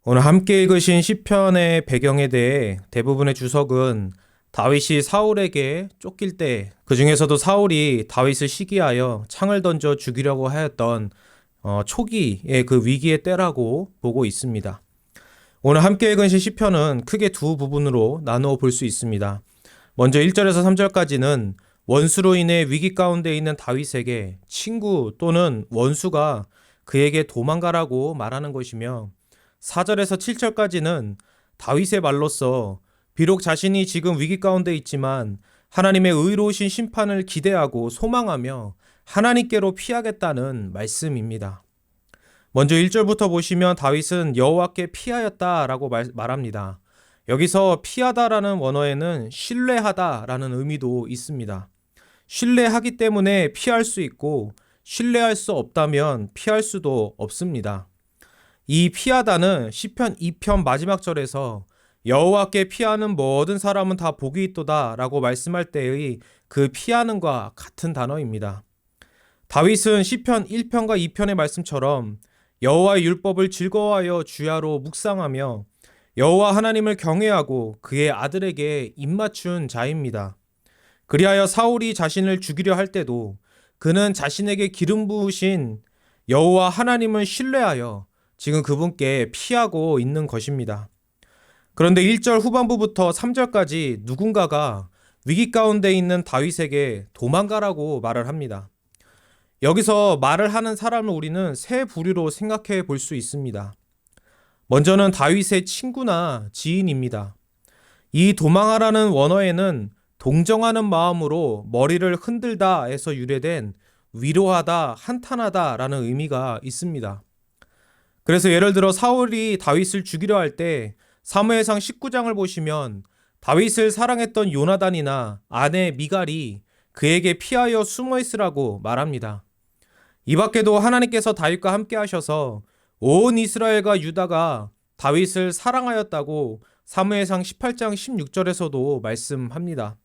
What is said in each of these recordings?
오늘 함께 읽으신 시편의 배경에 대해 대부분의 주석은 다윗이 사울에게 쫓길 때, 그 중에서도 사울이 다윗을 시기하여 창을 던져 죽이려고 하였던 초기의 그 위기의 때라고 보고 있습니다. 오늘 함께 읽으신 시편은 크게 두 부분으로 나누어 볼 수 있습니다. 먼저 1절에서 3절까지는 원수로 인해 위기 가운데 있는 다윗에게 친구 또는 원수가 그에게 도망가라고 말하는 것이며, 4절에서 7절까지는 다윗의 말로써 비록 자신이 지금 위기 가운데 있지만 하나님의 의로우신 심판을 기대하고 소망하며 하나님께로 피하겠다는 말씀입니다. 먼저 1절부터 보시면 다윗은 여호와께 피하였다라고 말합니다. 여기서 피하다라는 원어에는 신뢰하다라는 의미도 있습니다. 신뢰하기 때문에 피할 수 있고, 신뢰할 수 없다면 피할 수도 없습니다. 이 피하다는 시편 2편 마지막 절에서 여호와께 피하는 모든 사람은 다 복이 있도다 라고 말씀할 때의 그 피하는과 같은 단어입니다. 다윗은 시편 1편과 2편의 말씀처럼 여호와의 율법을 즐거워하여 주야로 묵상하며 여호와 하나님을 경외하고 그의 아들에게 입맞춘 자입니다. 그리하여 사울이 자신을 죽이려 할 때도 그는 자신에게 기름 부으신 여호와 하나님을 신뢰하여 지금 그분께 피하고 있는 것입니다. 그런데 1절 후반부부터 3절까지 누군가가 위기 가운데 있는 다윗에게 도망가라고 말을 합니다. 여기서 말을 하는 사람을 우리는 세 부류로 생각해 볼 수 있습니다. 먼저는 다윗의 친구나 지인입니다. 이 도망하라는 원어에는 동정하는 마음으로 머리를 흔들다에서 유래된 위로하다, 한탄하다라는 의미가 있습니다. 그래서 예를 들어 사울이 다윗을 죽이려 할 때 사무엘상 19장을 보시면 다윗을 사랑했던 요나단이나 아내 미갈이 그에게 피하여 숨어 있으라고 말합니다. 이 밖에도 하나님께서 다윗과 함께 하셔서 온 이스라엘과 유다가 다윗을 사랑하였다고 사무엘상 18장 16절에서도 말씀합니다.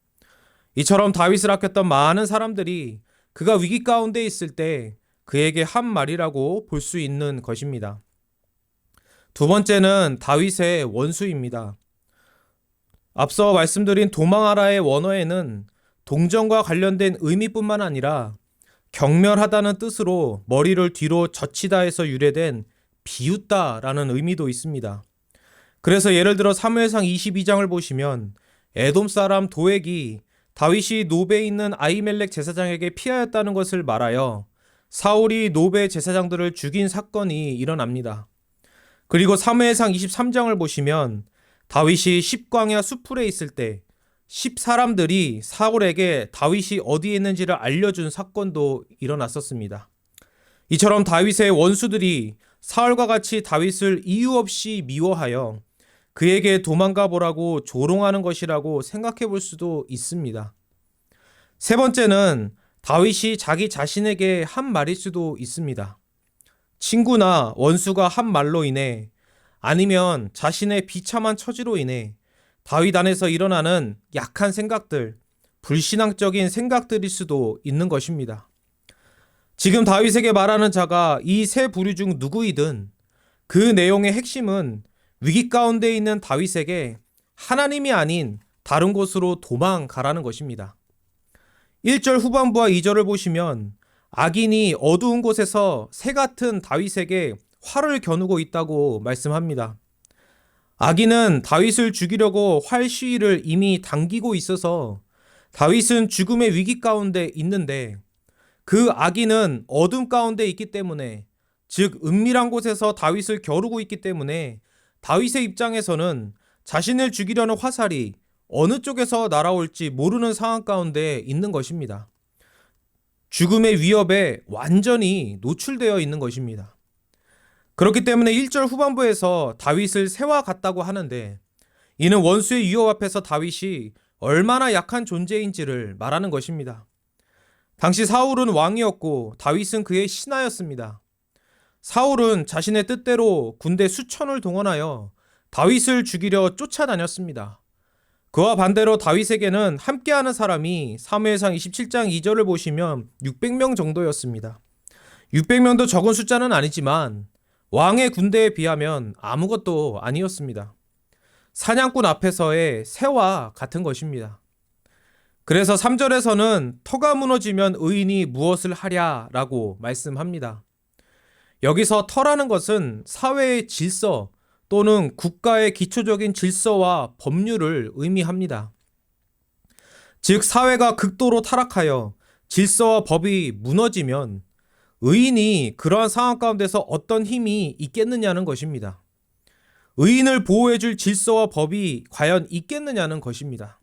이처럼 다윗을 아꼈던 많은 사람들이 그가 위기 가운데 있을 때 그에게 한 말이라고 볼 수 있는 것입니다. 두 번째는 다윗의 원수입니다. 앞서 말씀드린 도망하라의 원어에는 동정과 관련된 의미뿐만 아니라 경멸하다는 뜻으로 머리를 뒤로 젖히다에서 유래된 비웃다라는 의미도 있습니다. 그래서 예를 들어 사무엘상 22장을 보시면 에돔 사람 도액이 다윗이 노베에 있는 아히멜렉 제사장에게 피하였다는 것을 말하여 사울이 노베 제사장들을 죽인 사건이 일어납니다. 그리고 사무엘상 23장을 보시면 다윗이 십광야 수풀에 있을 때 10사람들이 사울에게 다윗이 어디에 있는지를 알려준 사건도 일어났었습니다. 이처럼 다윗의 원수들이 사울과 같이 다윗을 이유 없이 미워하여 그에게 도망가 보라고 조롱하는 것이라고 생각해 볼 수도 있습니다. 세 번째는 다윗이 자기 자신에게 한 말일 수도 있습니다. 친구나 원수가 한 말로 인해, 아니면 자신의 비참한 처지로 인해 다윗 안에서 일어나는 약한 생각들, 불신앙적인 생각들일 수도 있는 것입니다. 지금 다윗에게 말하는 자가 이 세 부류 중 누구이든 그 내용의 핵심은 위기 가운데 있는 다윗에게 하나님이 아닌 다른 곳으로 도망가라는 것입니다. 1절 후반부와 2절을 보시면 악인이 어두운 곳에서 새 같은 다윗에게 활을 겨누고 있다고 말씀합니다. 악인은 다윗을 죽이려고 활 시위를 이미 당기고 있어서 다윗은 죽음의 위기 가운데 있는데, 그 악인은 어둠 가운데 있기 때문에, 즉 은밀한 곳에서 다윗을 겨루고 있기 때문에 다윗의 입장에서는 자신을 죽이려는 화살이 어느 쪽에서 날아올지 모르는 상황 가운데 있는 것입니다. 죽음의 위협에 완전히 노출되어 있는 것입니다. 그렇기 때문에 1절 후반부에서 다윗을 새와 같다고 하는데, 이는 원수의 위협 앞에서 다윗이 얼마나 약한 존재인지를 말하는 것입니다. 당시 사울은 왕이었고 다윗은 그의 신하였습니다. 사울은 자신의 뜻대로 군대 수천을 동원하여 다윗을 죽이려 쫓아다녔습니다. 그와 반대로 다윗에게는 함께하는 사람이 사무엘상 27장 2절을 보시면 600명 정도였습니다. 600명도 적은 숫자는 아니지만 왕의 군대에 비하면 아무것도 아니었습니다. 사냥꾼 앞에서의 새와 같은 것입니다. 그래서 3절에서는 터가 무너지면 의인이 무엇을 하랴라고 말씀합니다. 여기서 터라는 것은 사회의 질서 또는 국가의 기초적인 질서와 법률을 의미합니다. 즉 사회가 극도로 타락하여 질서와 법이 무너지면 의인이 그러한 상황 가운데서 어떤 힘이 있겠느냐는 것입니다. 의인을 보호해줄 질서와 법이 과연 있겠느냐는 것입니다.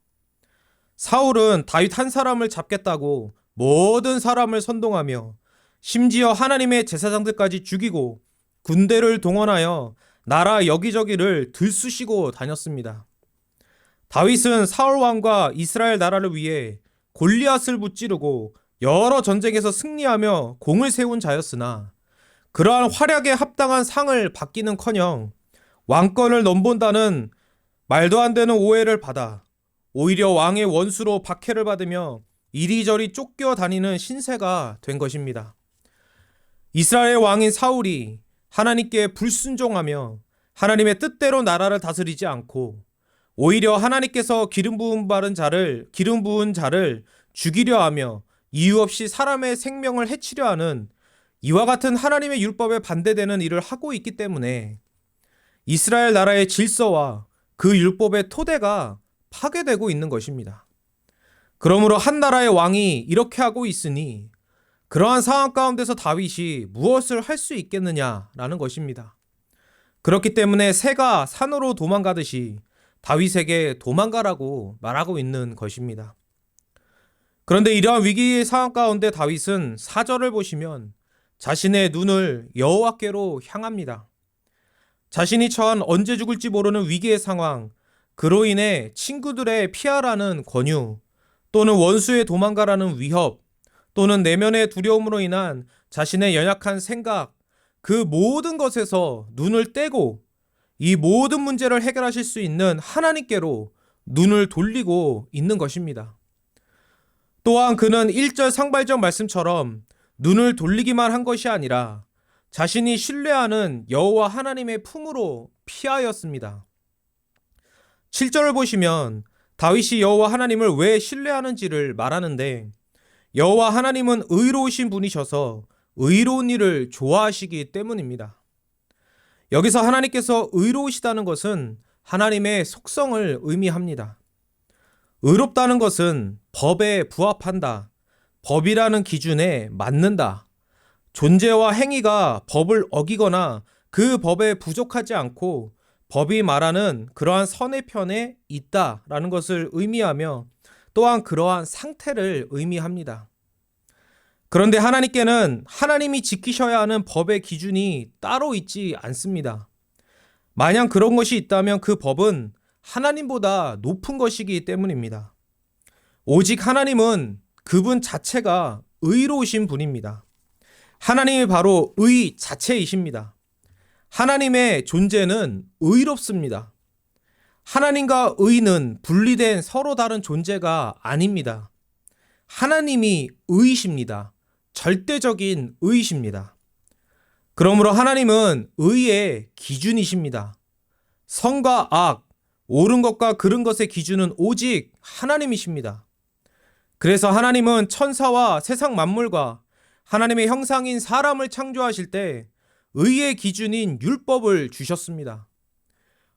사울은 다윗 한 사람을 잡겠다고 모든 사람을 선동하며 심지어 하나님의 제사장들까지 죽이고 군대를 동원하여 나라 여기저기를 들쑤시고 다녔습니다. 다윗은 사울 왕과 이스라엘 나라를 위해 골리앗을 무찌르고 여러 전쟁에서 승리하며 공을 세운 자였으나 그러한 활약에 합당한 상을 받기는커녕 왕권을 넘본다는 말도 안 되는 오해를 받아 오히려 왕의 원수로 박해를 받으며 이리저리 쫓겨다니는 신세가 된 것입니다. 이스라엘 왕인 사울이 하나님께 불순종하며 하나님의 뜻대로 나라를 다스리지 않고 오히려 하나님께서 기름 부은 자를 죽이려 하며 이유 없이 사람의 생명을 해치려 하는 이와 같은 하나님의 율법에 반대되는 일을 하고 있기 때문에 이스라엘 나라의 질서와 그 율법의 토대가 파괴되고 있는 것입니다. 그러므로 한 나라의 왕이 이렇게 하고 있으니 그러한 상황 가운데서 다윗이 무엇을 할 수 있겠느냐라는 것입니다. 그렇기 때문에 새가 산으로 도망가듯이 다윗에게 도망가라고 말하고 있는 것입니다. 그런데 이러한 위기의 상황 가운데 다윗은 4절을 보시면 자신의 눈을 여호와께로 향합니다. 자신이 처한 언제 죽을지 모르는 위기의 상황, 그로 인해 친구들의 피하라는 권유, 또는 원수의 도망가라는 위협, 또는 내면의 두려움으로 인한 자신의 연약한 생각, 그 모든 것에서 눈을 떼고 이 모든 문제를 해결하실 수 있는 하나님께로 눈을 돌리고 있는 것입니다. 또한 그는 1절 상발적 말씀처럼 눈을 돌리기만 한 것이 아니라 자신이 신뢰하는 여호와 하나님의 품으로 피하였습니다. 7절을 보시면 다윗이 여호와 하나님을 왜 신뢰하는지를 말하는데 여호와 하나님은 의로우신 분이셔서 의로운 일을 좋아하시기 때문입니다. 여기서 하나님께서 의로우시다는 것은 하나님의 속성을 의미합니다. 의롭다는 것은 법에 부합한다, 법이라는 기준에 맞는다, 존재와 행위가 법을 어기거나 그 법에 부족하지 않고 법이 말하는 그러한 선의 편에 있다라는 것을 의미하며 또한 그러한 상태를 의미합니다. 그런데 하나님께는 하나님이 지키셔야 하는 법의 기준이 따로 있지 않습니다. 만약 그런 것이 있다면 그 법은 하나님보다 높은 것이기 때문입니다. 오직 하나님은 그분 자체가 의로우신 분입니다. 하나님이 바로 의 자체이십니다. 하나님의 존재는 의롭습니다. 하나님과 의는 분리된 서로 다른 존재가 아닙니다. 하나님이 의이십니다. 절대적인 의이십니다. 그러므로 하나님은 의의 기준이십니다. 선과 악, 옳은 것과 그른 것의 기준은 오직 하나님이십니다. 그래서 하나님은 천사와 세상 만물과 하나님의 형상인 사람을 창조하실 때 의의 기준인 율법을 주셨습니다.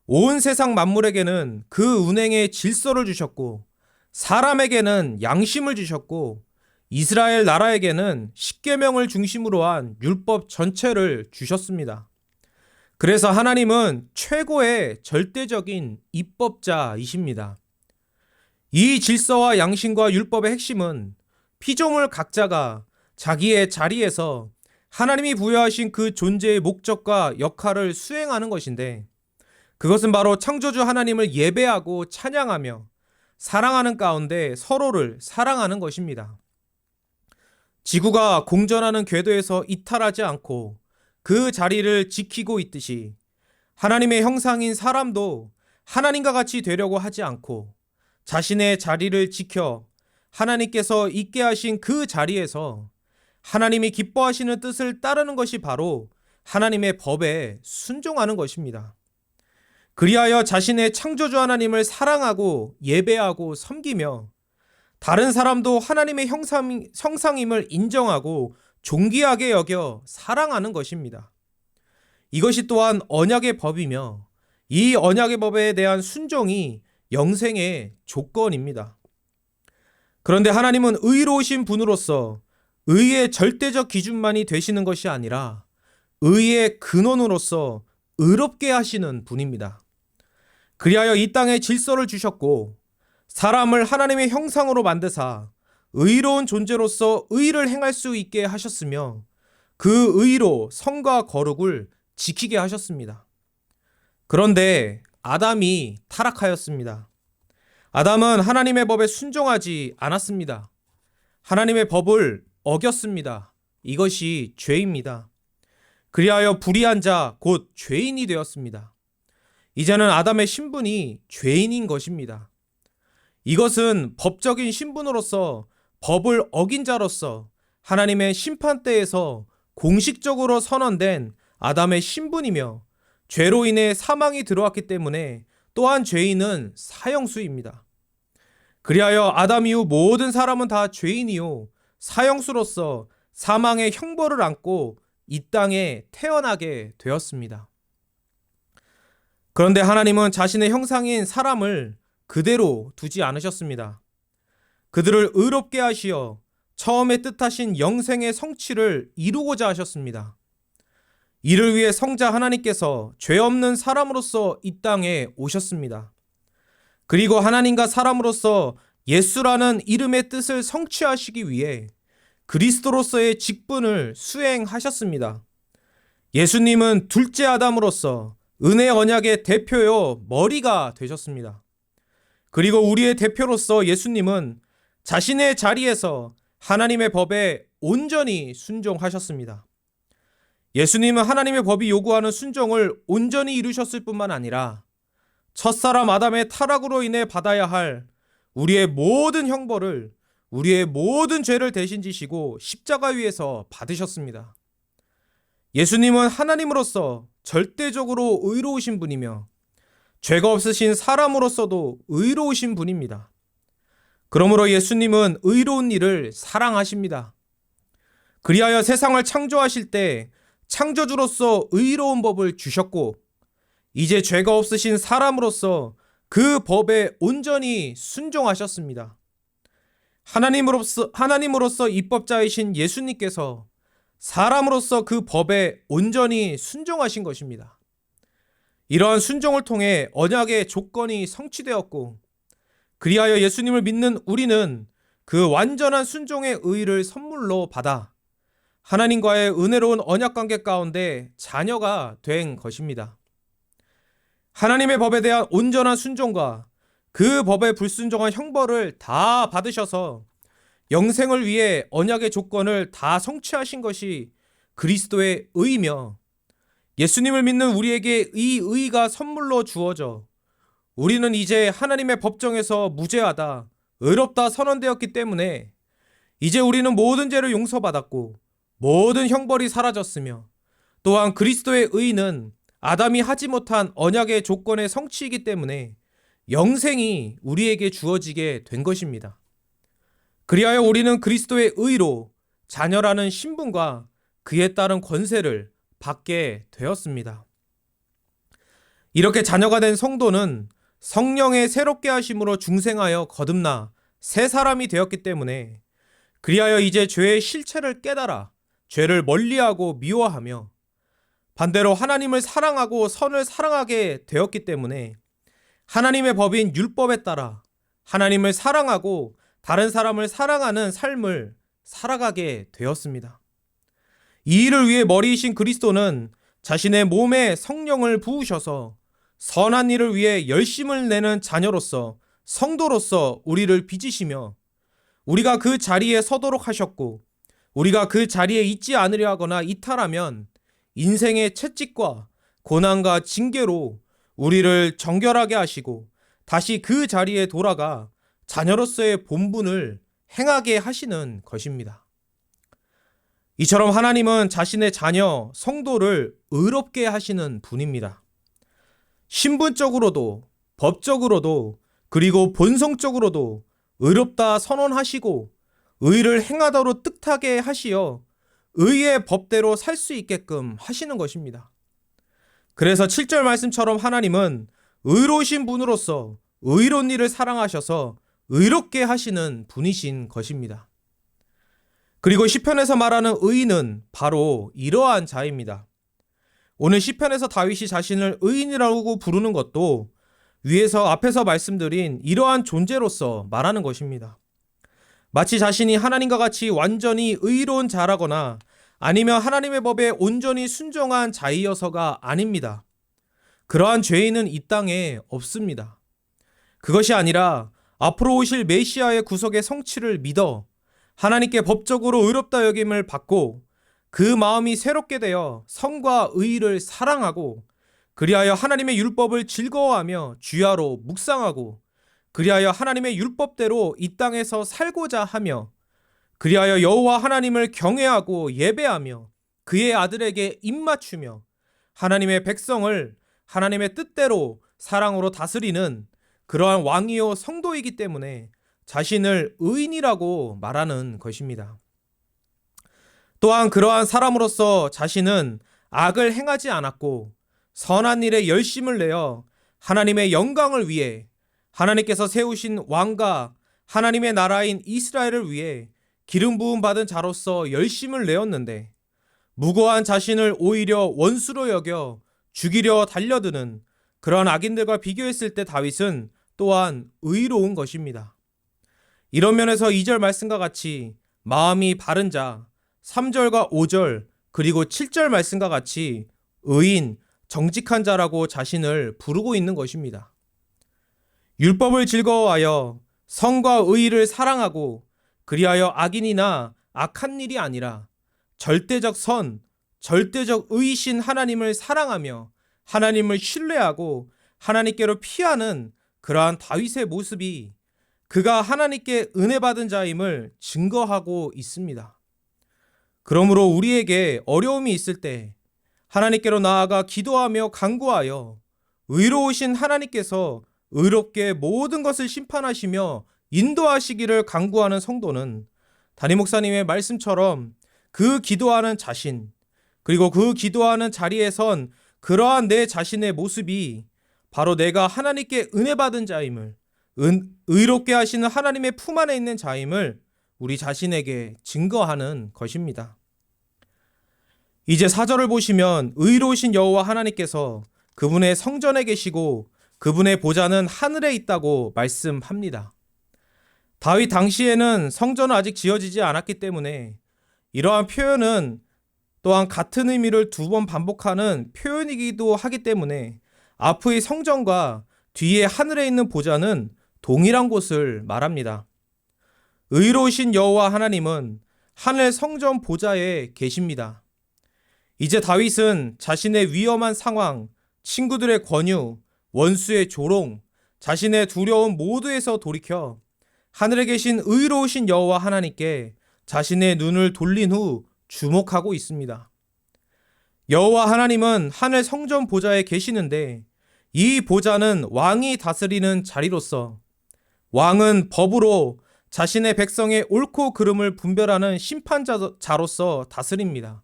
온 세상 만물에게는 그 운행의 질서를 주셨고 사람에게는 양심을 주셨고 이스라엘 나라에게는 십계명을 중심으로 한 율법 전체를 주셨습니다. 그래서 하나님은 최고의 절대적인 입법자이십니다. 이 질서와 양심과 율법의 핵심은 피조물 각자가 자기의 자리에서 하나님이 부여하신 그 존재의 목적과 역할을 수행하는 것인데 그것은 바로 창조주 하나님을 예배하고 찬양하며 사랑하는 가운데 서로를 사랑하는 것입니다. 지구가 공전하는 궤도에서 이탈하지 않고 그 자리를 지키고 있듯이 하나님의 형상인 사람도 하나님과 같이 되려고 하지 않고 자신의 자리를 지켜 하나님께서 있게 하신 그 자리에서 하나님이 기뻐하시는 뜻을 따르는 것이 바로 하나님의 법에 순종하는 것입니다. 그리하여 자신의 창조주 하나님을 사랑하고 예배하고 섬기며 다른 사람도 하나님의 형상임을 인정하고 존귀하게 여겨 사랑하는 것입니다. 이것이 또한 언약의 법이며 이 언약의 법에 대한 순종이 영생의 조건입니다. 그런데 하나님은 의로우신 분으로서 의의 절대적 기준만이 되시는 것이 아니라 의의 근원으로서 의롭게 하시는 분입니다. 그리하여 이 땅에 질서를 주셨고 사람을 하나님의 형상으로 만드사 의로운 존재로서 의를 행할 수 있게 하셨으며 그 의로 성과 거룩을 지키게 하셨습니다. 그런데 아담이 타락하였습니다. 아담은 하나님의 법에 순종하지 않았습니다. 하나님의 법을 어겼습니다. 이것이 죄입니다. 그리하여 불의한 자, 곧 죄인이 되었습니다. 이제는 아담의 신분이 죄인인 것입니다. 이것은 법적인 신분으로서 법을 어긴 자로서 하나님의 심판대에서 공식적으로 선언된 아담의 신분이며 죄로 인해 사망이 들어왔기 때문에 또한 죄인은 사형수입니다. 그리하여 아담 이후 모든 사람은 다 죄인이요 사형수로서 사망의 형벌을 안고 이 땅에 태어나게 되었습니다. 그런데 하나님은 자신의 형상인 사람을 그대로 두지 않으셨습니다. 그들을 의롭게 하시어 처음에 뜻하신 영생의 성취를 이루고자 하셨습니다. 이를 위해 성자 하나님께서 죄 없는 사람으로서 이 땅에 오셨습니다. 그리고 하나님과 사람으로서 예수라는 이름의 뜻을 성취하시기 위해 그리스도로서의 직분을 수행하셨습니다. 예수님은 둘째 아담으로서 은혜 언약의 대표요 머리가 되셨습니다. 그리고 우리의 대표로서 예수님은 자신의 자리에서 하나님의 법에 온전히 순종하셨습니다. 예수님은 하나님의 법이 요구하는 순종을 온전히 이루셨을 뿐만 아니라 첫사람 아담의 타락으로 인해 받아야 할 우리의 모든 형벌을, 우리의 모든 죄를 대신 지시고 십자가 위에서 받으셨습니다. 예수님은 하나님으로서 절대적으로 의로우신 분이며 죄가 없으신 사람으로서도 의로우신 분입니다. 그러므로 예수님은 의로운 일을 사랑하십니다. 그리하여 세상을 창조하실 때 창조주로서 의로운 법을 주셨고 이제 죄가 없으신 사람으로서 그 법에 온전히 순종하셨습니다. 하나님으로서 입법자이신 예수님께서 사람으로서 그 법에 온전히 순종하신 것입니다. 이러한 순종을 통해 언약의 조건이 성취되었고 그리하여 예수님을 믿는 우리는 그 완전한 순종의 의의를 선물로 받아 하나님과의 은혜로운 언약 관계 가운데 자녀가 된 것입니다. 하나님의 법에 대한 온전한 순종과 그 법에 불순종한 형벌을 다 받으셔서 영생을 위해 언약의 조건을 다 성취하신 것이 그리스도의 의이며 예수님을 믿는 우리에게 이 의의가 선물로 주어져 우리는 이제 하나님의 법정에서 무죄하다, 의롭다 선언되었기 때문에 이제 우리는 모든 죄를 용서받았고 모든 형벌이 사라졌으며 또한 그리스도의 의의는 아담이 하지 못한 언약의 조건의 성취이기 때문에 영생이 우리에게 주어지게 된 것입니다. 그리하여 우리는 그리스도의 의로 자녀라는 신분과 그에 따른 권세를 받게 되었습니다. 이렇게 자녀가 된 성도는 성령의 새롭게 하심으로 중생하여 거듭나 새 사람이 되었기 때문에 그리하여 이제 죄의 실체를 깨달아 죄를 멀리하고 미워하며 반대로 하나님을 사랑하고 선을 사랑하게 되었기 때문에 하나님의 법인 율법에 따라 하나님을 사랑하고 다른 사람을 사랑하는 삶을 살아가게 되었습니다. 이 일을 위해 머리이신 그리스도는 자신의 몸에 성령을 부으셔서 선한 일을 위해 열심을 내는 자녀로서 성도로서 우리를 빚으시며 우리가 그 자리에 서도록 하셨고 우리가 그 자리에 있지 않으려 하거나 이탈하면 인생의 채찍과 고난과 징계로 우리를 정결하게 하시고 다시 그 자리에 돌아가 자녀로서의 본분을 행하게 하시는 것입니다. 이처럼 하나님은 자신의 자녀, 성도를 의롭게 하시는 분입니다. 신분적으로도, 법적으로도, 그리고 본성적으로도 의롭다 선언하시고 의를 행하도록 뜻하게 하시어 의의 법대로 살 수 있게끔 하시는 것입니다. 그래서 7절 말씀처럼 하나님은 의로우신 분으로서 의로운 일을 사랑하셔서 의롭게 하시는 분이신 것입니다. 그리고 시편에서 말하는 의인은 바로 이러한 자입니다. 오늘 시편에서 다윗이 자신을 의인이라고 부르는 것도 앞에서 말씀드린 이러한 존재로서 말하는 것입니다. 마치 자신이 하나님과 같이 완전히 의로운 자라거나 아니면 하나님의 법에 온전히 순종한 자이어서가 아닙니다. 그러한 죄인은 이 땅에 없습니다. 그것이 아니라 앞으로 오실 메시아의 구속의 성취를 믿어 하나님께 법적으로 의롭다 여김을 받고 그 마음이 새롭게 되어 성과 의를 사랑하고 그리하여 하나님의 율법을 즐거워하며 주야로 묵상하고 그리하여 하나님의 율법대로 이 땅에서 살고자 하며 그리하여 여호와 하나님을 경외하고 예배하며 그의 아들에게 입맞추며 하나님의 백성을 하나님의 뜻대로 사랑으로 다스리는 그러한 왕이요 성도이기 때문에 자신을 의인이라고 말하는 것입니다. 또한 그러한 사람으로서 자신은 악을 행하지 않았고 선한 일에 열심을 내어 하나님의 영광을 위해 하나님께서 세우신 왕과 하나님의 나라인 이스라엘을 위해 기름 부음 받은 자로서 열심을 내었는데 무고한 자신을 오히려 원수로 여겨 죽이려 달려드는 그러한 악인들과 비교했을 때 다윗은 또한 의로운 것입니다. 이런 면에서 2절 말씀과 같이 마음이 바른 자, 3절과 5절 그리고 7절 말씀과 같이 의인, 정직한 자라고 자신을 부르고 있는 것입니다. 율법을 즐거워하여 성과 의의를 사랑하고 그리하여 악인이나 악한 일이 아니라 절대적 선, 절대적 의이신 하나님을 사랑하며 하나님을 신뢰하고 하나님께로 피하는 그러한 다윗의 모습이 그가 하나님께 은혜 받은 자임을 증거하고 있습니다. 그러므로 우리에게 어려움이 있을 때 하나님께로 나아가 기도하며 간구하여 의로우신 하나님께서 의롭게 모든 것을 심판하시며 인도하시기를 간구하는 성도는 담임 목사님의 말씀처럼 그 기도하는 자신 그리고 그 기도하는 자리에 선 그러한 내 자신의 모습이 바로 내가 하나님께 은혜 받은 자임을 의롭게 하시는 하나님의 품 안에 있는 자임을 우리 자신에게 증거하는 것입니다. 이제 4절을 보시면 의로우신 여호와 하나님께서 그분의 성전에 계시고 그분의 보좌는 하늘에 있다고 말씀합니다. 다윗 당시에는 성전은 아직 지어지지 않았기 때문에 이러한 표현은 또한 같은 의미를 2번 반복하는 표현이기도 하기 때문에 앞의 성전과 뒤에 하늘에 있는 보좌는 동일한 곳을 말합니다. 의로우신 여호와 하나님은 하늘 성전 보좌에 계십니다. 이제 다윗은 자신의 위험한 상황, 친구들의 권유, 원수의 조롱, 자신의 두려움 모두에서 돌이켜 하늘에 계신 의로우신 여호와 하나님께 자신의 눈을 돌린 후 주목하고 있습니다. 여호와 하나님은 하늘 성전 보좌에 계시는데 이 보좌는 왕이 다스리는 자리로서 왕은 법으로 자신의 백성의 옳고 그름을 분별하는 심판자로서 다스립니다.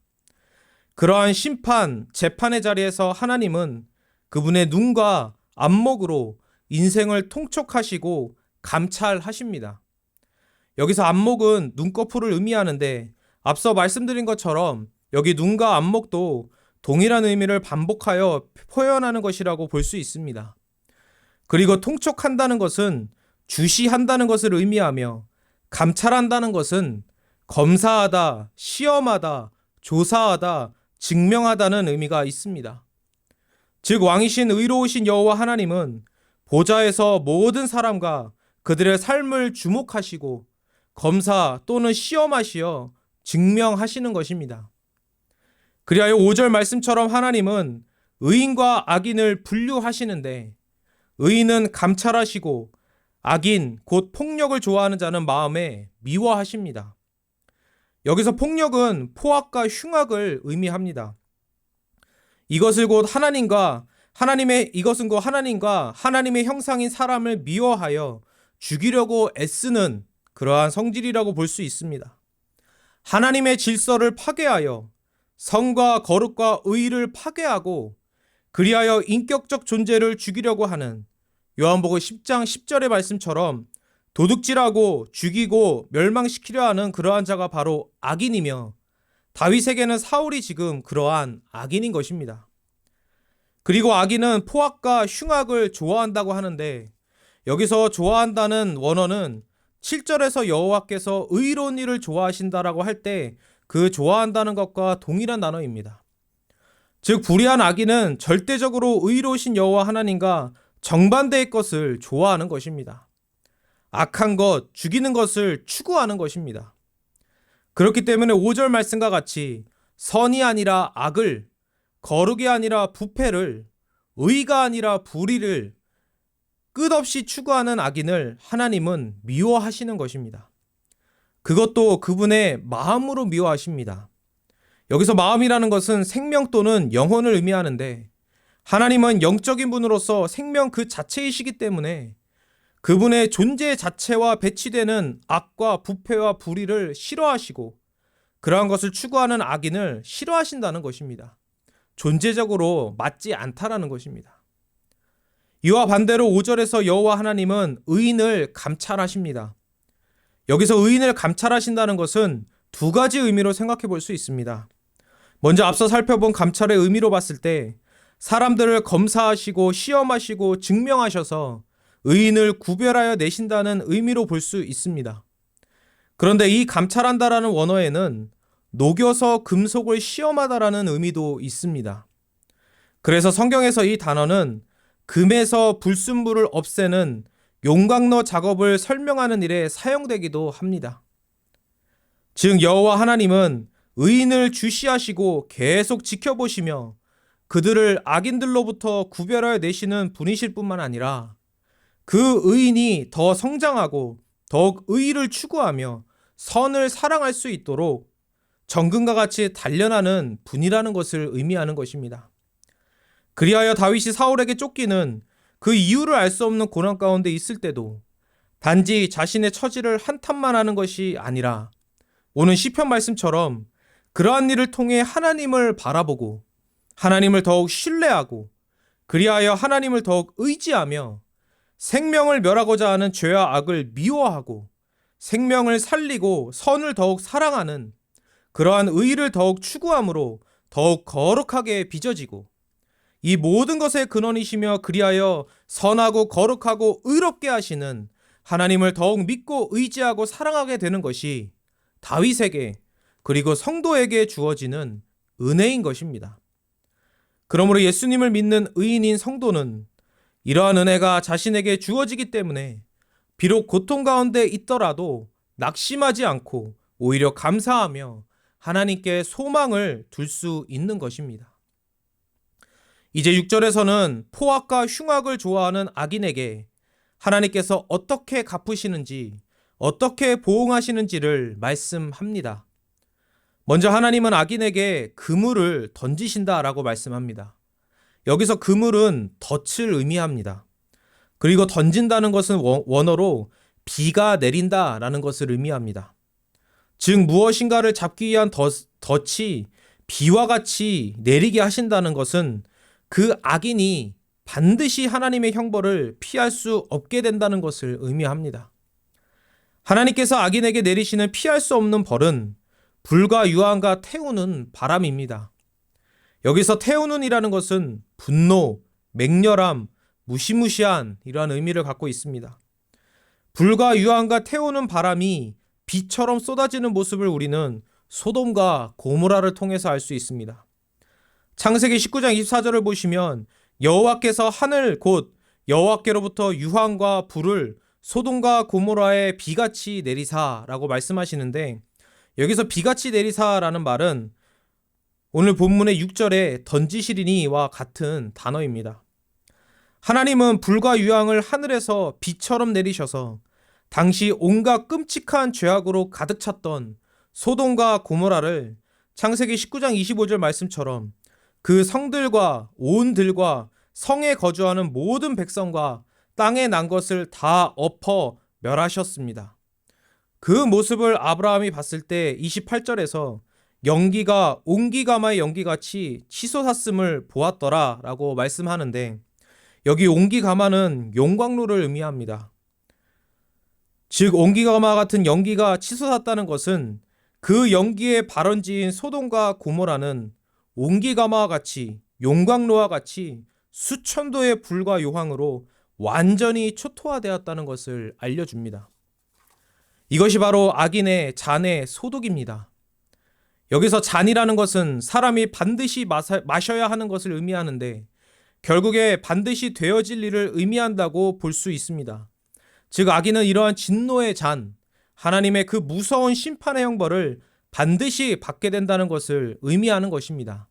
그러한 심판, 재판의 자리에서 하나님은 그분의 눈과 안목으로 인생을 통촉하시고 감찰하십니다. 여기서 안목은 눈꺼풀을 의미하는데 앞서 말씀드린 것처럼 여기 눈과 안목도 동일한 의미를 반복하여 표현하는 것이라고 볼 수 있습니다. 그리고 통촉한다는 것은 주시한다는 것을 의미하며 감찰한다는 것은 검사하다, 시험하다, 조사하다, 증명하다는 의미가 있습니다. 즉 왕이신 의로우신 여호와 하나님은 보좌에서 모든 사람과 그들의 삶을 주목하시고 검사 또는 시험하시어 증명하시는 것입니다. 그리하여 5절 말씀처럼 하나님은 의인과 악인을 분류하시는데 의인은 감찰하시고 악인 곧 폭력을 좋아하는 자는 마음에 미워하십니다. 여기서 폭력은 포악과 흉악을 의미합니다. 이것은 곧 하나님과 하나님의 형상인 사람을 미워하여 죽이려고 애쓰는 그러한 성질이라고 볼 수 있습니다. 하나님의 질서를 파괴하여 성과 거룩과 의를 파괴하고 그리하여 인격적 존재를 죽이려고 하는 요한복음 10장 10절의 말씀처럼 도둑질하고 죽이고 멸망시키려 하는 그러한 자가 바로 악인이며 다윗에게는 사울이 지금 그러한 악인인 것입니다. 그리고 악인은 포악과 흉악을 좋아한다고 하는데 여기서 좋아한다는 원어는 7절에서 여호와께서 의로운 일을 좋아하신다라고 할 때 그 좋아한다는 것과 동일한 단어입니다. 즉 불의한 악인은 절대적으로 의로우신 여호와 하나님과 정반대의 것을 좋아하는 것입니다. 악한 것, 죽이는 것을 추구하는 것입니다. 그렇기 때문에 5절 말씀과 같이 선이 아니라 악을, 거룩이 아니라 부패를, 의가 아니라 불의를 끝없이 추구하는 악인을 하나님은 미워하시는 것입니다. 그것도 그분의 마음으로 미워하십니다. 여기서 마음이라는 것은 생명 또는 영혼을 의미하는데 하나님은 영적인 분으로서 생명 그 자체이시기 때문에 그분의 존재 자체와 배치되는 악과 부패와 불의를 싫어하시고 그러한 것을 추구하는 악인을 싫어하신다는 것입니다. 존재적으로 맞지 않다라는 것입니다. 이와 반대로 5절에서 여호와 하나님은 의인을 감찰하십니다. 여기서 의인을 감찰하신다는 것은 두 가지 의미로 생각해 볼 수 있습니다. 먼저 앞서 살펴본 감찰의 의미로 봤을 때 사람들을 검사하시고 시험하시고 증명하셔서 의인을 구별하여 내신다는 의미로 볼 수 있습니다. 그런데 이 감찰한다라는 원어에는 녹여서 금속을 시험하다라는 의미도 있습니다. 그래서 성경에서 이 단어는 금에서 불순물을 없애는 용광로 작업을 설명하는 일에 사용되기도 합니다. 즉 여호와 하나님은 의인을 주시하시고 계속 지켜보시며 그들을 악인들로부터 구별하여 내시는 분이실 뿐만 아니라 그 의인이 더 성장하고 더욱 의의를 추구하며 선을 사랑할 수 있도록 정금과 같이 단련하는 분이라는 것을 의미하는 것입니다. 그리하여 다윗이 사울에게 쫓기는 그 이유를 알 수 없는 고난 가운데 있을 때도 단지 자신의 처지를 한탄만 하는 것이 아니라 오늘 시편 말씀처럼 그러한 일을 통해 하나님을 바라보고 하나님을 더욱 신뢰하고 그리하여 하나님을 더욱 의지하며 생명을 멸하고자 하는 죄와 악을 미워하고 생명을 살리고 선을 더욱 사랑하는 그러한 의의를 더욱 추구함으로 더욱 거룩하게 빚어지고 이 모든 것의 근원이시며 그리하여 선하고 거룩하고 의롭게 하시는 하나님을 더욱 믿고 의지하고 사랑하게 되는 것이 다윗에게 그리고 성도에게 주어지는 은혜인 것입니다. 그러므로 예수님을 믿는 의인인 성도는 이러한 은혜가 자신에게 주어지기 때문에 비록 고통 가운데 있더라도 낙심하지 않고 오히려 감사하며 하나님께 소망을 둘 수 있는 것입니다. 이제 6절에서는 포악과 흉악을 좋아하는 악인에게 하나님께서 어떻게 갚으시는지, 어떻게 보응하시는지를 말씀합니다. 먼저 하나님은 악인에게 그물을 던지신다라고 말씀합니다. 여기서 그물은 덫을 의미합니다. 그리고 던진다는 것은 원어로 비가 내린다라는 것을 의미합니다. 즉 무엇인가를 잡기 위한 덫이 비와 같이 내리게 하신다는 것은 그 악인이 반드시 하나님의 형벌을 피할 수 없게 된다는 것을 의미합니다. 하나님께서 악인에게 내리시는 피할 수 없는 벌은 불과 유황과 태우는 바람입니다. 여기서 태우는이라는 것은 분노, 맹렬함, 무시무시한 이러한 의미를 갖고 있습니다. 불과 유황과 태우는 바람이 비처럼 쏟아지는 모습을 우리는 소돔과 고모라를 통해서 알 수 있습니다. 창세기 19장 24절을 보시면 여호와께서 하늘 곧 여호와께로부터 유황과 불을 소돔과 고모라에 비같이 내리사라고 말씀하시는데 여기서 비같이 내리사라는 말은 오늘 본문의 6절에 던지시리니와 같은 단어입니다. 하나님은 불과 유황을 하늘에서 비처럼 내리셔서 당시 온갖 끔찍한 죄악으로 가득 찼던 소돔과 고모라를 창세기 19장 25절 말씀처럼 그 성들과 온 들과 성에 거주하는 모든 백성과 땅에 난 것을 다 엎어 멸하셨습니다. 그 모습을 아브라함이 봤을 때 28절에서 연기가 옹기가마의 연기같이 치솟았음을 보았더라 라고 말씀하는데, 여기 옹기가마는 용광로를 의미합니다. 즉 옹기가마 같은 연기가 치솟았다는 것은 그 연기의 발원지인 소돔과 고모라는 옹기가마와 같이, 용광로와 같이 수천 도의 불과 요항으로 완전히 초토화되었다는 것을 알려줍니다. 이것이 바로 악인의 잔의 소독입니다. 여기서 잔이라는 것은 사람이 반드시 마셔야 하는 것을 의미하는데, 결국에 반드시 되어질 일을 의미한다고 볼 수 있습니다. 즉 악인은 이러한 진노의 잔, 하나님의 그 무서운 심판의 형벌을 반드시 받게 된다는 것을 의미하는 것입니다.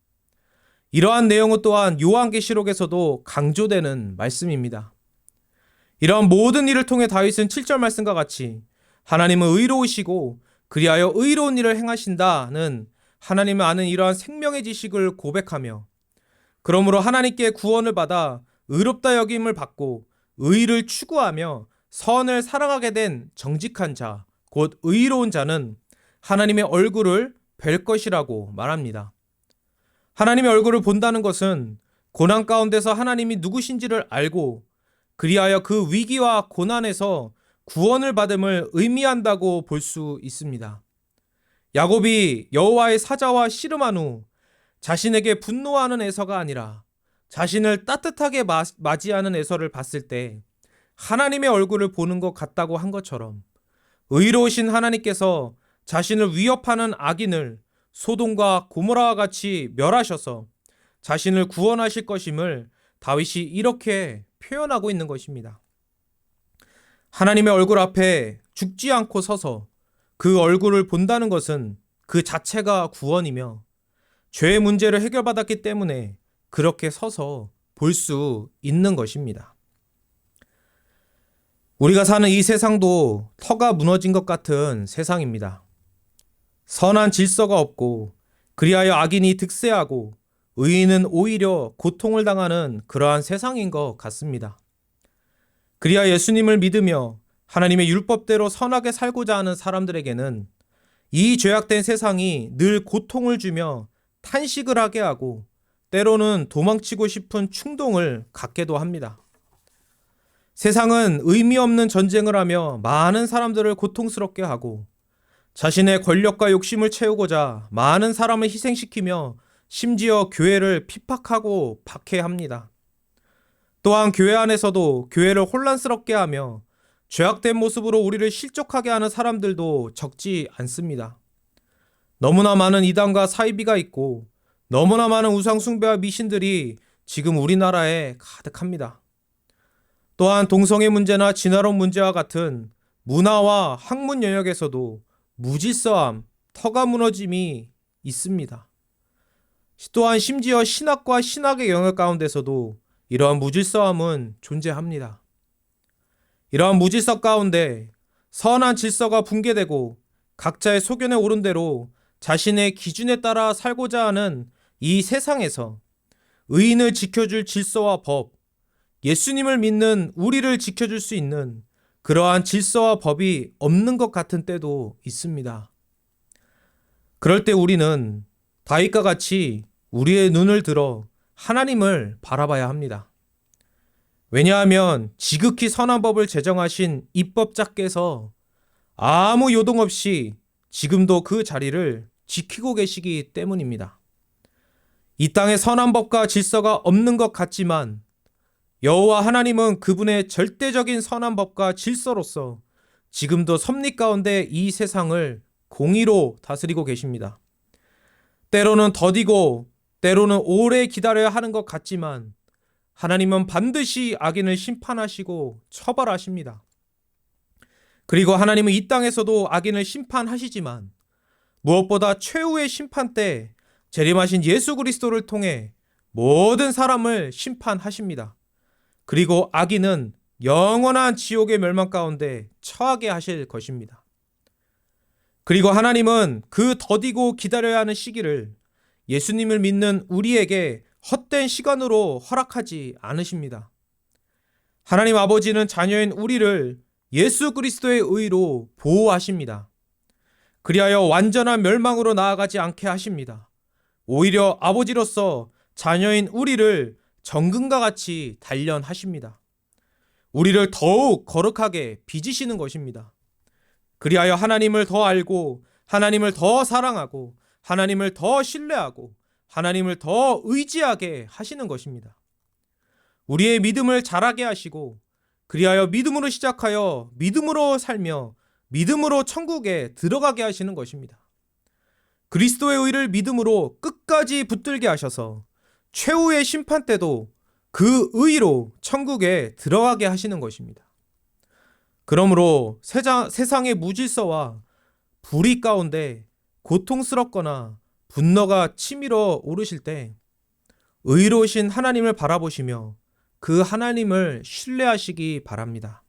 이러한 내용은 또한 요한계시록에서도 강조되는 말씀입니다. 이러한 모든 일을 통해 다윗은 7절 말씀과 같이 하나님은 의로우시고 그리하여 의로운 일을 행하신다는 하나님을 아는 이러한 생명의 지식을 고백하며, 그러므로 하나님께 구원을 받아 의롭다 여김을 받고 의를 추구하며 선을 사랑하게 된 정직한 자, 곧 의로운 자는 하나님의 얼굴을 뵐 것이라고 말합니다. 하나님의 얼굴을 본다는 것은 고난 가운데서 하나님이 누구신지를 알고 그리하여 그 위기와 고난에서 구원을 받음을 의미한다고 볼 수 있습니다. 야곱이 여호와의 사자와 씨름한 후 자신에게 분노하는 에서가 아니라 자신을 따뜻하게 맞이하는 에서를 봤을 때 하나님의 얼굴을 보는 것 같다고 한 것처럼, 의로우신 하나님께서 자신을 위협하는 악인을 소돔과 고모라와 같이 멸하셔서 자신을 구원하실 것임을 다윗이 이렇게 표현하고 있는 것입니다. 하나님의 얼굴 앞에 죽지 않고 서서 그 얼굴을 본다는 것은 그 자체가 구원이며, 죄의 문제를 해결받았기 때문에 그렇게 서서 볼 수 있는 것입니다. 우리가 사는 이 세상도 터가 무너진 것 같은 세상입니다. 선한 질서가 없고 그리하여 악인이 득세하고 의인은 오히려 고통을 당하는 그러한 세상인 것 같습니다. 그리하여 예수님을 믿으며 하나님의 율법대로 선하게 살고자 하는 사람들에게는 이 죄악된 세상이 늘 고통을 주며 탄식을 하게 하고 때로는 도망치고 싶은 충동을 갖게도 합니다. 세상은 의미 없는 전쟁을 하며 많은 사람들을 고통스럽게 하고 자신의 권력과 욕심을 채우고자 많은 사람을 희생시키며 심지어 교회를 핍박하고 박해합니다. 또한 교회 안에서도 교회를 혼란스럽게 하며 죄악된 모습으로 우리를 실족하게 하는 사람들도 적지 않습니다. 너무나 많은 이단과 사이비가 있고 너무나 많은 우상숭배와 미신들이 지금 우리나라에 가득합니다. 또한 동성애 문제나 진화론 문제와 같은 문화와 학문 영역에서도 무질서함, 터가 무너짐이 있습니다. 또한 심지어 신학과 신학의 영역 가운데서도 이러한 무질서함은 존재합니다. 이러한 무질서 가운데 선한 질서가 붕괴되고 각자의 소견에 오른 대로 자신의 기준에 따라 살고자 하는 이 세상에서 의인을 지켜줄 질서와 법, 예수님을 믿는 우리를 지켜줄 수 있는 그러한 질서와 법이 없는 것 같은 때도 있습니다. 그럴 때 우리는 다윗과 같이 우리의 눈을 들어 하나님을 바라봐야 합니다. 왜냐하면 지극히 선한 법을 제정하신 입법자께서 아무 요동 없이 지금도 그 자리를 지키고 계시기 때문입니다. 이 땅에 선한 법과 질서가 없는 것 같지만 여호와 하나님은 그분의 절대적인 선한 법과 질서로서 지금도 섭리 가운데 이 세상을 공의로 다스리고 계십니다. 때로는 더디고 때로는 오래 기다려야 하는 것 같지만 하나님은 반드시 악인을 심판하시고 처벌하십니다. 그리고 하나님은 이 땅에서도 악인을 심판하시지만 무엇보다 최후의 심판 때 재림하신 예수 그리스도를 통해 모든 사람을 심판하십니다. 그리고 악인은 영원한 지옥의 멸망 가운데 처하게 하실 것입니다. 그리고 하나님은 그 더디고 기다려야 하는 시기를 예수님을 믿는 우리에게 헛된 시간으로 허락하지 않으십니다. 하나님 아버지는 자녀인 우리를 예수 그리스도의 의로 보호하십니다. 그리하여 완전한 멸망으로 나아가지 않게 하십니다. 오히려 아버지로서 자녀인 우리를 정금과 같이 단련하십니다. 우리를 더욱 거룩하게 빚으시는 것입니다. 그리하여 하나님을 더 알고 하나님을 더 사랑하고 하나님을 더 신뢰하고 하나님을 더 의지하게 하시는 것입니다. 우리의 믿음을 자라게 하시고 그리하여 믿음으로 시작하여 믿음으로 살며 믿음으로 천국에 들어가게 하시는 것입니다. 그리스도의 의를 믿음으로 끝까지 붙들게 하셔서 최후의 심판 때도 그 의로 천국에 들어가게 하시는 것입니다. 그러므로 세상의 무질서와 불의 가운데 고통스럽거나 분노가 치밀어 오르실 때 의로우신 하나님을 바라보시며 그 하나님을 신뢰하시기 바랍니다.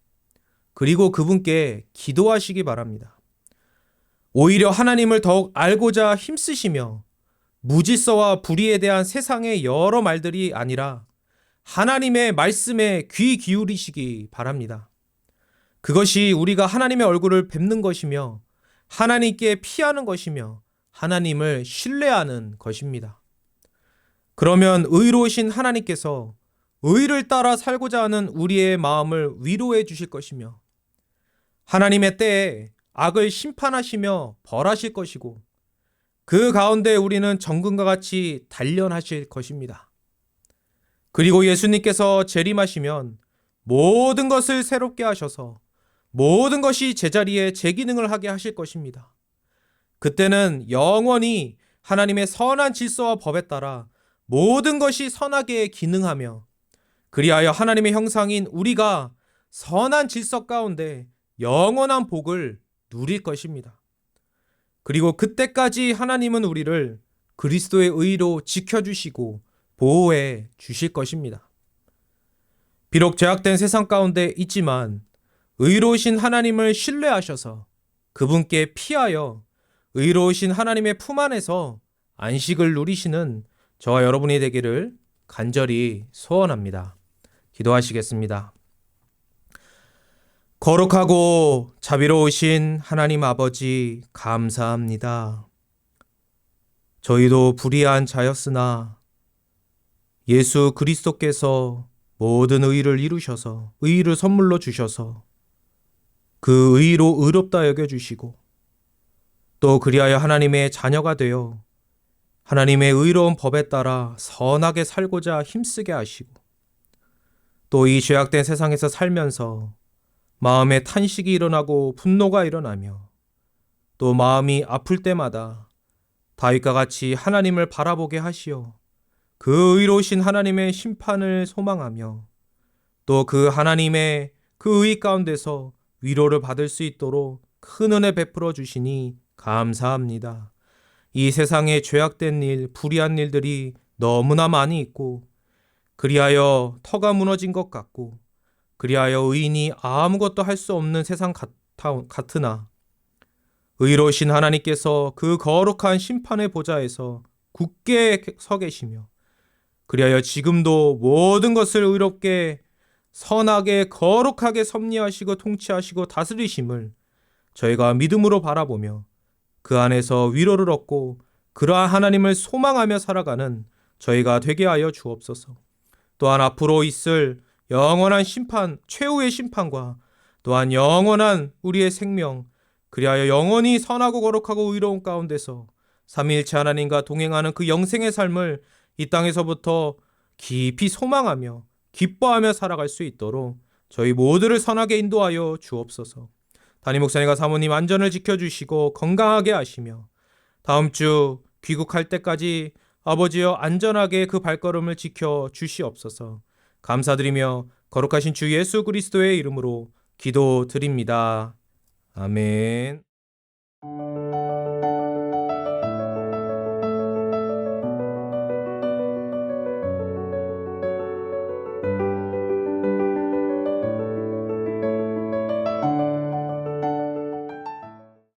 그리고 그분께 기도하시기 바랍니다. 오히려 하나님을 더욱 알고자 힘쓰시며 무질서와 불의에 대한 세상의 여러 말들이 아니라 하나님의 말씀에 귀 기울이시기 바랍니다. 그것이 우리가 하나님의 얼굴을 뵙는 것이며 하나님께 피하는 것이며 하나님을 신뢰하는 것입니다. 그러면 의로우신 하나님께서 의를 따라 살고자 하는 우리의 마음을 위로해 주실 것이며 하나님의 때에 악을 심판하시며 벌하실 것이고 그 가운데 우리는 정금과 같이 단련하실 것입니다. 그리고 예수님께서 재림하시면 모든 것을 새롭게 하셔서 모든 것이 제자리에 제기능을 하게 하실 것입니다. 그때는 영원히 하나님의 선한 질서와 법에 따라 모든 것이 선하게 기능하며 그리하여 하나님의 형상인 우리가 선한 질서 가운데 영원한 복을 누릴 것입니다. 그리고 그때까지 하나님은 우리를 그리스도의 의로 지켜주시고 보호해 주실 것입니다. 비록 죄악된 세상 가운데 있지만 의로우신 하나님을 신뢰하셔서 그분께 피하여 의로우신 하나님의 품 안에서 안식을 누리시는 저와 여러분이 되기를 간절히 소원합니다. 기도하시겠습니다. 거룩하고 자비로우신 하나님 아버지 감사합니다. 저희도 불의한 자였으나 예수 그리스도께서 모든 의를 이루셔서 의를 선물로 주셔서 그 의로 의롭다 여겨주시고 또 그리하여 하나님의 자녀가 되어 하나님의 의로운 법에 따라 선하게 살고자 힘쓰게 하시고 또 이 죄악된 세상에서 살면서 마음에 탄식이 일어나고 분노가 일어나며 또 마음이 아플 때마다 다윗과 같이 하나님을 바라보게 하시어 그 의로우신 하나님의 심판을 소망하며 또 그 하나님의 그 의 가운데서 위로를 받을 수 있도록 큰 은혜 베풀어 주시니 감사합니다. 이 세상에 죄악된 일, 불의한 일들이 너무나 많이 있고 그리하여 터가 무너진 것 같고 그리하여 의인이 아무것도 할 수 없는 세상 같으나 의로우신 하나님께서 그 거룩한 심판의 보좌에서 굳게 서 계시며 그리하여 지금도 모든 것을 의롭게 선하게 거룩하게 섭리하시고 통치하시고 다스리심을 저희가 믿음으로 바라보며 그 안에서 위로를 얻고 그러한 하나님을 소망하며 살아가는 저희가 되게 하여 주옵소서. 또한 앞으로 있을 영원한 심판, 최후의 심판과 또한 영원한 우리의 생명, 그리하여 영원히 선하고 거룩하고 의로운 가운데서 삼위일체 하나님과 동행하는 그 영생의 삶을 이 땅에서부터 깊이 소망하며 기뻐하며 살아갈 수 있도록 저희 모두를 선하게 인도하여 주옵소서. 담임 목사님과 사모님 안전을 지켜주시고 건강하게 하시며 다음 주 귀국할 때까지 아버지여 안전하게 그 발걸음을 지켜 주시옵소서. 감사드리며 거룩하신 주 예수 그리스도의 이름으로 기도드립니다. 아멘.